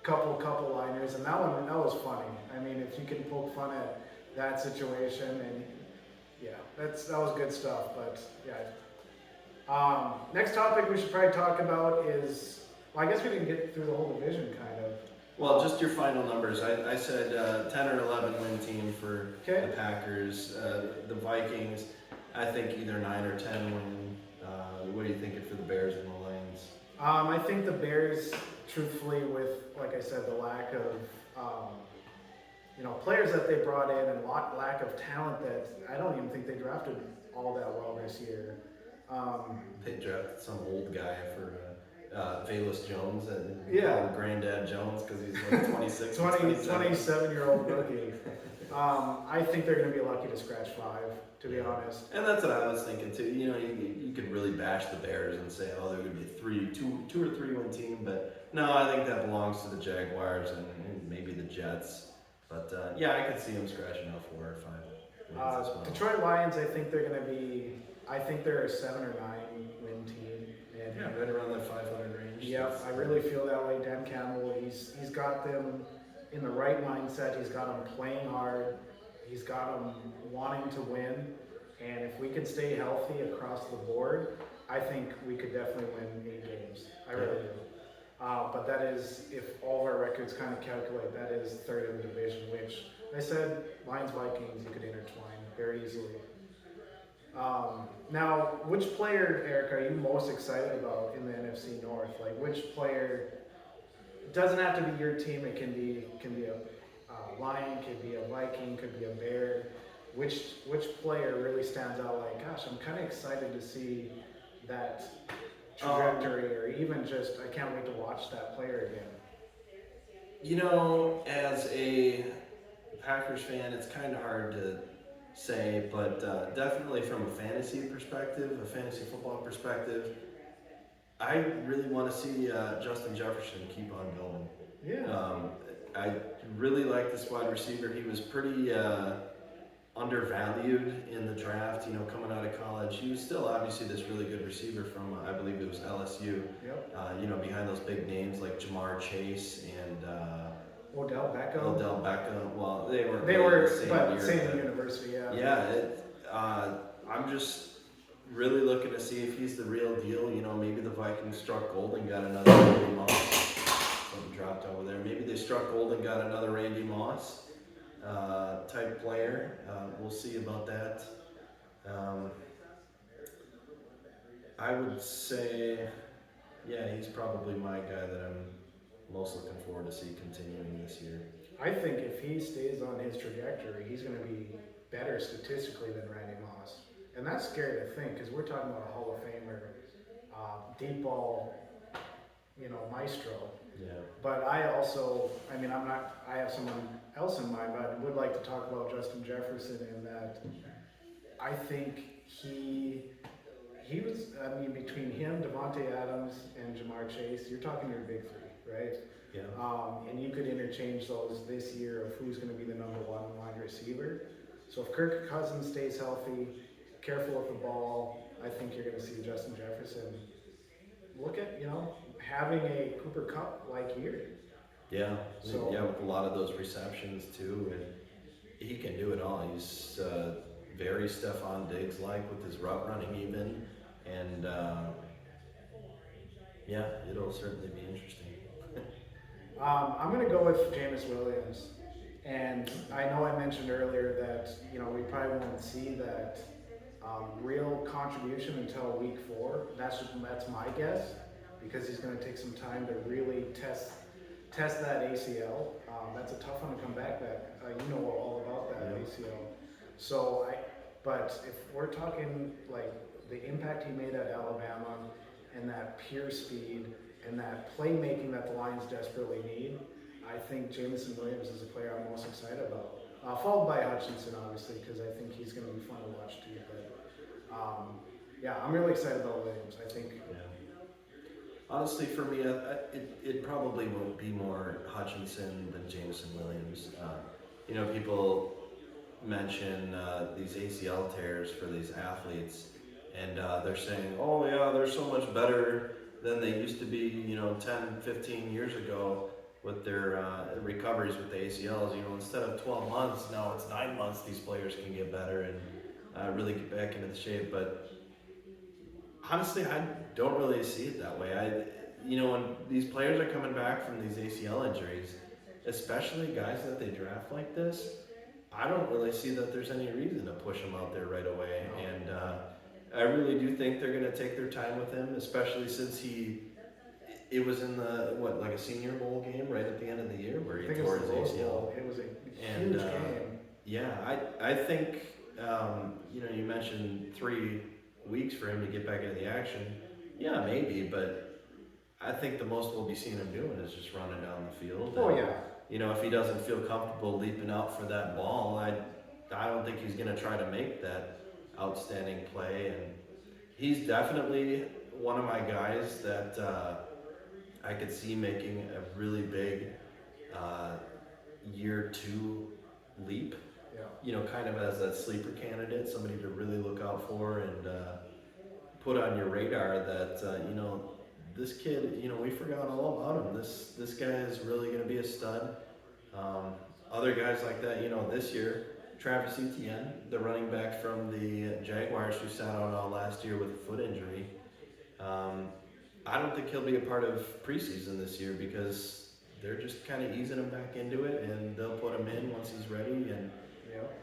couple liners, and that was funny. I mean, if you can poke fun at that situation, and that was good stuff. But next topic we should probably talk about is, well, I guess we didn't get through the whole division, kind of. Well, just your final numbers. I said 10 or 11 win team for Okay. the Packers. The Vikings, I think either 9 or 10 win. What are you thinking for the Bears and the Lions? I think the Bears, truthfully, with, like I said, the lack of players that they brought in and lack of talent that I don't even think they drafted all that well this year. They drafted some old guy for Velus Jones and Yeah. Granddad Jones because he's like 26, 27-year-old rookie. I think they're going to be lucky to scratch 5, to be honest. And that's what I was thinking too. You could really bash the Bears and say, oh, they're going to be a 2 or 3 win team, but no, I think that belongs to the Jaguars and maybe the Jets. But I could see them scratching out 4 or 5 wins as well. Detroit Lions, I think they're a 7 or 9 win team. And Right around that 500 range. Yep, I really feel that way. Dan Campbell, he's got them in the right mindset. He's got them playing hard. He's got them wanting to win. And if we can stay healthy across the board, I think we could definitely win 8 games. I really do. But that is, if all of our records kind of calculate, that is third in the division, which I said, Lions, Vikings, you could intertwine very easily. Now, which player, Eric, are you most excited about in the NFC North? Like, which player? It doesn't have to be your team. It can be a Lion, could be a Viking, could be a Bear. Which player really stands out? Like, gosh, I'm kind of excited to see that trajectory, or even just I can't wait to watch that player again. As a Packers fan, it's kind of hard to say, but definitely from a fantasy perspective, a fantasy football perspective, I really want to see Justin Jefferson keep on building. Yeah. I really like this wide receiver. He was pretty undervalued in the draft, coming out of college. He was still obviously this really good receiver from, I believe it was LSU. Yep. Behind those big names like Jamar Chase and Odell Beckham. Well, they were but same university. Yeah. Yeah. I'm just really looking to see if he's the real deal. Maybe the Vikings struck gold and got another Randy Moss. Something dropped over there. Maybe they struck gold and got another Randy Moss type player. We'll see about that. I would say, he's probably my guy that I'm most looking forward to see continuing this year. I think if he stays on his trajectory, he's going to be better statistically than Randy Moss. And that's scary to think, because we're talking about a Hall of Famer, deep ball, maestro. Yeah. But I have someone else in mind, but I would like to talk about Justin Jefferson in that I think he was, between him, Devontae Adams, and Jamar Chase, you're talking your big three, right? Yeah. And you could interchange those this year of who's going to be the number one wide receiver. So if Kirk Cousins stays healthy, careful with the ball, I think you're going to see Justin Jefferson look at, having a Cooper Cup-like year. Yeah. So- yeah, with a lot of those receptions too, and he can do it all. He's very Stephon Diggs-like with his route running even, and yeah, it'll certainly be interesting. I'm going to go with Jameis Williams. And I know I mentioned earlier that, we probably won't see that real contribution until week 4. That's my guess, because he's going to take some time to really test that ACL. That's a tough one to come back. You know all about that ACL. But if we're talking like the impact he made at Alabama and that pure speed and that playmaking that the Lions desperately need, I think Jameson Williams is the player I'm most excited about. Followed by Hutchinson, obviously, because I think he's going to be fun to watch too. But I'm really excited about Williams. I think. Yeah. Honestly, for me, it probably will be more Hutchinson than Jameson Williams. People mention these ACL tears for these athletes, and they're saying, oh yeah, they're so much better than they used to be, 10, 15 years ago with their recoveries with the ACLs. Instead of 12 months, now it's 9 months these players can get better and really get back into the shape. But honestly, I don't really see it that way. When these players are coming back from these ACL injuries, especially guys that they draft like this, I don't really see that there's any reason to push him out there right away. And I really do think they're going to take their time with him, especially since it was in like a Senior Bowl game right at the end of the year where he tore his ACL. It was a huge game. Yeah, I think, you mentioned 3 weeks for him to get back into the action. Yeah, maybe, but I think the most we'll be seeing him doing is just running down the field. Oh, yeah. If he doesn't feel comfortable leaping out for that ball, I don't think he's going to try to make that outstanding play. And he's definitely one of my guys that I could see making a really big year 2 leap. Yeah. Kind of as a sleeper candidate, somebody to really look out for and put on your radar that, this kid, we forgot all about him. This guy is really going to be a stud. Other guys like that, this year, Travis Etienne, the running back from the Jaguars who sat out all last year with a foot injury. I don't think he'll be a part of preseason this year because they're just kind of easing him back into it, and they'll put him in once he's ready. And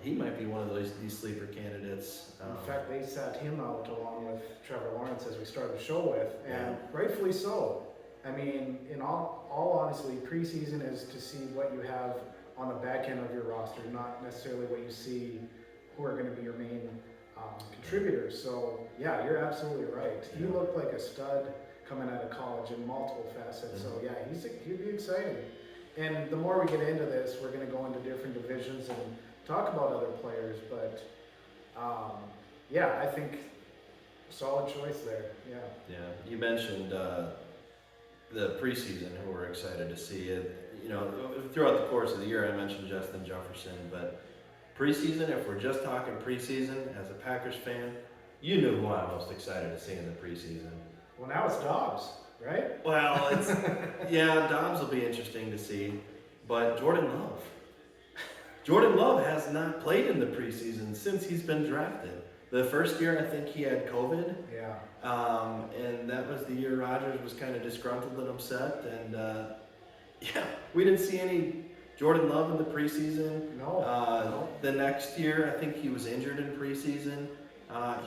he might be one of these sleeper candidates. In fact, they sat him out along with Trevor Lawrence as we started the show with, and rightfully so. In all honesty, preseason is to see what you have on the back end of your roster, not necessarily what you see who are going to be your main contributors. So, yeah, you're absolutely right. He looked like a stud coming out of college in multiple facets. So, yeah, he'd be exciting. And the more we get into this, we're going to go into different divisions and talk about other players. But, I think solid choice there. Yeah. Yeah, you mentioned the preseason who we're excited to see. Throughout the course of the year, I mentioned Justin Jefferson, but preseason, if we're just talking preseason, as a Packers fan, you know who I'm most excited to see in the preseason. Well, now it's Dobbs, right? Well, Dobbs will be interesting to see, but Jordan Love has not played in the preseason since he's been drafted. The first year, I think he had COVID. Yeah. And that was the year Rodgers was kind of disgruntled and upset. And we didn't see any Jordan Love in the preseason. No. The next year, I think he was injured in preseason.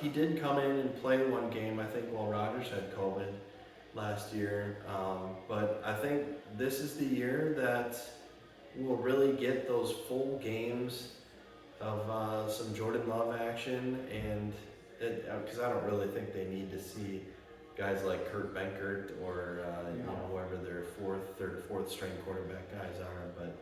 He did come in and play one game, I think, while Rodgers had COVID last year. But I think this is the year that we'll really get those full games of some Jordan Love action, and because I don't really think they need to see guys like Kurt Benkert or you know, whoever their third or fourth string quarterback guys are. But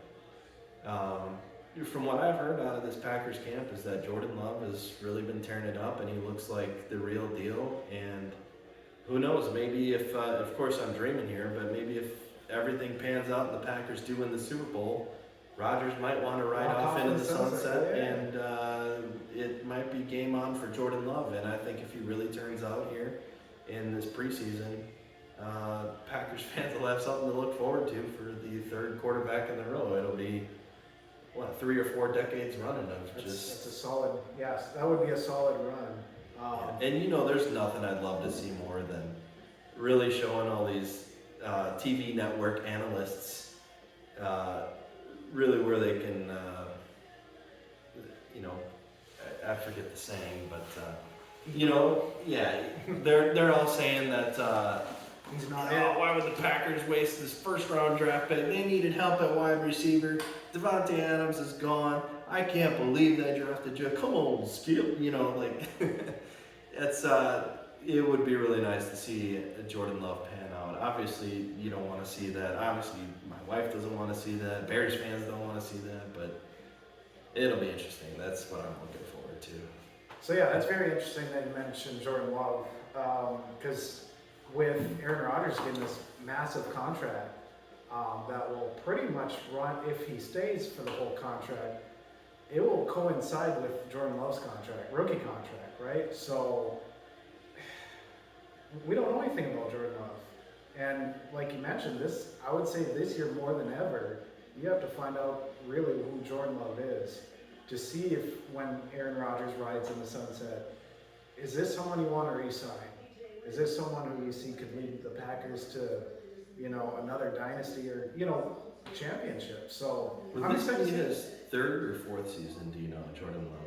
from what I've heard out of this Packers camp is that Jordan Love has really been tearing it up, and he looks like the real deal. And who knows? Maybe if, of course, I'm dreaming here, but maybe if everything pans out and the Packers do win the Super Bowl, Rodgers might want to ride off into the sunset, and it might be game on for Jordan Love. And I think if he really turns out here in this preseason, Packers fans will have something to look forward to for the third quarterback in a row. It'll be, 3 or 4 decades running of just. That's a solid, yes, that would be a solid run. And you know, there's nothing I'd love to see more than really showing all these TV network analysts really where they can, you know, I forget the saying, but you know, yeah, they're all saying that. He's not Why would the Packers waste this first round draft pick? They needed help at wide receiver. Devontae Adams is gone. I can't believe they drafted you. Come on, Skip. You know, like it's it would be really nice to see Jordan Love pan out. Obviously, you don't want to see that. Obviously, my wife doesn't want to see that. Bears fans don't want to see that. But it'll be interesting. That's what I'm looking forward to. So yeah, that's very interesting that you mentioned Jordan Love, because with Aaron Rodgers getting this massive contract that will pretty much run, if he stays for the whole contract, it will coincide with Jordan Love's contract, rookie contract, right? So we don't know anything about Jordan Love. And like you mentioned, I would say this year more than ever, you have to find out really who Jordan Love is to see if when Aaron Rodgers rides in the sunset, is this someone you want to re-sign? Is this someone who you see could lead the Packers to, you know, another dynasty or, you know, championship? So I'm excited to see his third or fourth season. Do you know Jordan Love?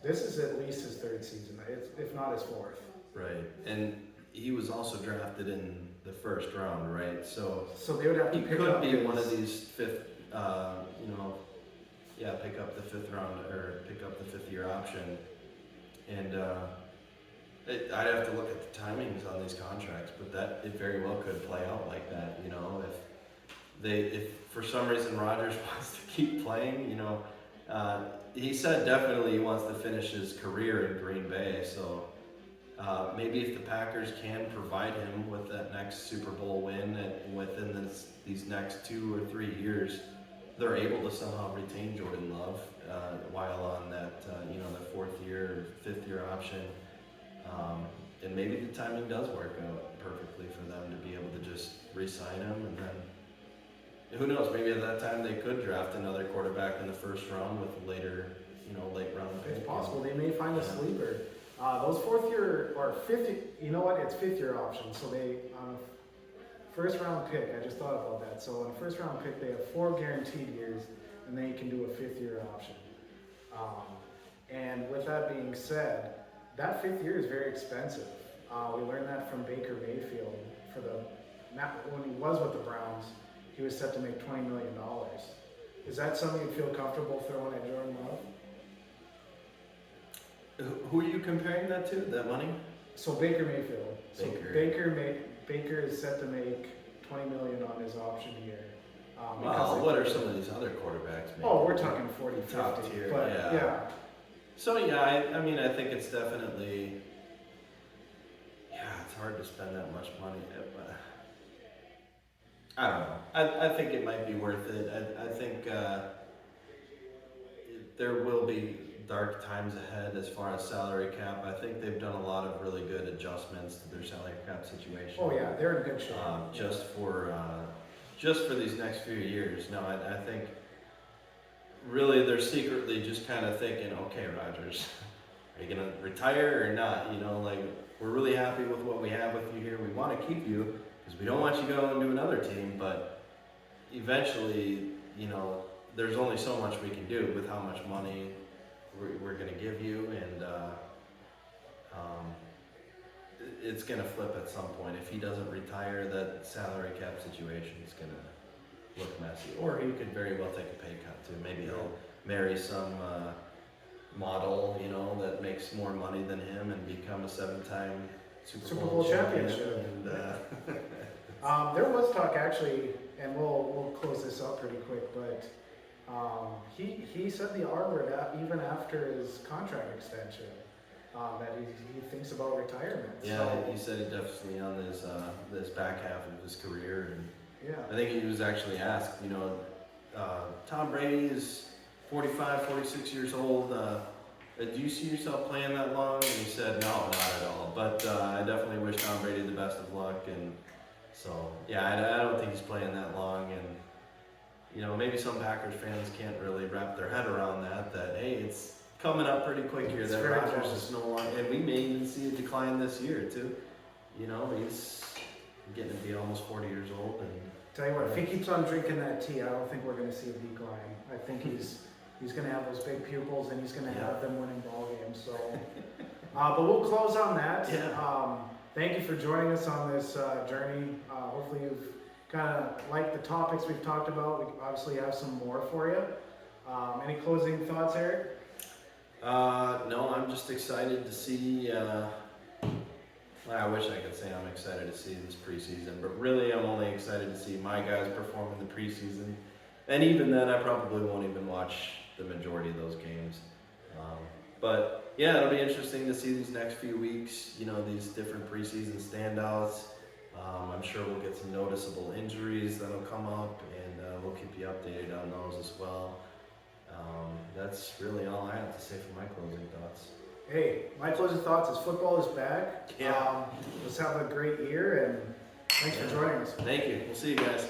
This is at least his third season, if not his fourth. Right, and he was also drafted in the first round, right? So they would have to he pick could up be his, one of these fifth, you know, pick up the fifth round or pick up the fifth-year option, and. I'd have to look at the timings on these contracts, but that it very well could play out like that. You know, if for some reason Rodgers wants to keep playing, you know, he said definitely he wants to finish his career in Green Bay. So maybe if the Packers can provide him with that next Super Bowl win within these next 2 or 3 years, they're able to somehow retain Jordan Love while on that you know, the 4th year or 5th year option. And maybe the timing does work out perfectly for them to be able to just re-sign him, and then who knows? Maybe at that time they could draft another quarterback in the first round with a later, you know, late round pick. It's possible they may find a sleeper. Those 4th year or 5th, you know what? It's 5th year options. So they first round pick. I just thought about that. So on a first round pick, they have 4 guaranteed years, and then you can do a 5th year option. And with that being said, that 5th year is very expensive. We learned that from Baker Mayfield when he was with the Browns. He was set to make $20 million. Is that something you feel comfortable throwing at Jordan Love? Who are you comparing that to? That money? So Baker Mayfield. Baker. Baker is set to make $20 million on his option year. Wow. What are some of these other quarterbacks making? Oh, we're talking 40, 50. Top tier, But yeah. So yeah, I mean, I think it's definitely, it's hard to spend that much money. I don't know. I think it might be worth it. I think there will be dark times ahead as far as salary cap. I think they've done a lot of really good adjustments to their salary cap situation. Oh yeah, they're in good shape. Just for these next few years. No, I think really they're secretly just kind of thinking, okay, Rodgers, are you going to retire or not? You know, like, we're really happy with what we have with you here. We want to keep you because we don't want you to go and do another team, but eventually, you know, there's only so much we can do with how much money we're going to give you, and it's going to flip at some point. If he doesn't retire, that salary cap situation is going to look messy. Or he could very well take a pay cut too. Maybe he'll marry some model, you know, that makes more money than him and become a Super Bowl championship. And, There was talk actually, and we'll close this up pretty quick, but he said the R word even after his contract extension, that he thinks about retirement. yeah, So, he said he definitely on this back half of his career, and yeah. I think he was actually asked, Tom Brady is 45, 46 years old. Do you see yourself playing that long? And he said, no, not at all. But I definitely wish Tom Brady the best of luck. And so, yeah, I don't think he's playing that long. And, maybe some Packers fans can't really wrap their head around that, hey, it's coming up pretty quick here. It's That very Rodgers close. is no longer, and we may even see a decline this year, too. He's getting to be almost 40 years old. And Tell you what, if he keeps on drinking that tea, I don't think we're going to see a decline. I think he's going to have those big pupils, and he's going to have them winning ball games. So, but we'll close on that. Yeah. Thank you for joining us on this journey. Hopefully you've kind of liked the topics we've talked about. We obviously have some more for you. Any closing thoughts, Eric? No, I'm just excited to see. I wish I could say I'm excited to see this preseason, but really I'm only excited to see my guys perform in the preseason. And even then, I probably won't even watch the majority of those games. But yeah, it'll be interesting to see these next few weeks, these different preseason standouts. I'm sure we'll get some noticeable injuries that'll come up, and we'll keep you updated on those as well. That's really all I have to say for my closing thoughts. Hey, my closing thoughts is football is back. Yeah. Let's have a great year, and thanks for joining us. Thank you. We'll see you guys.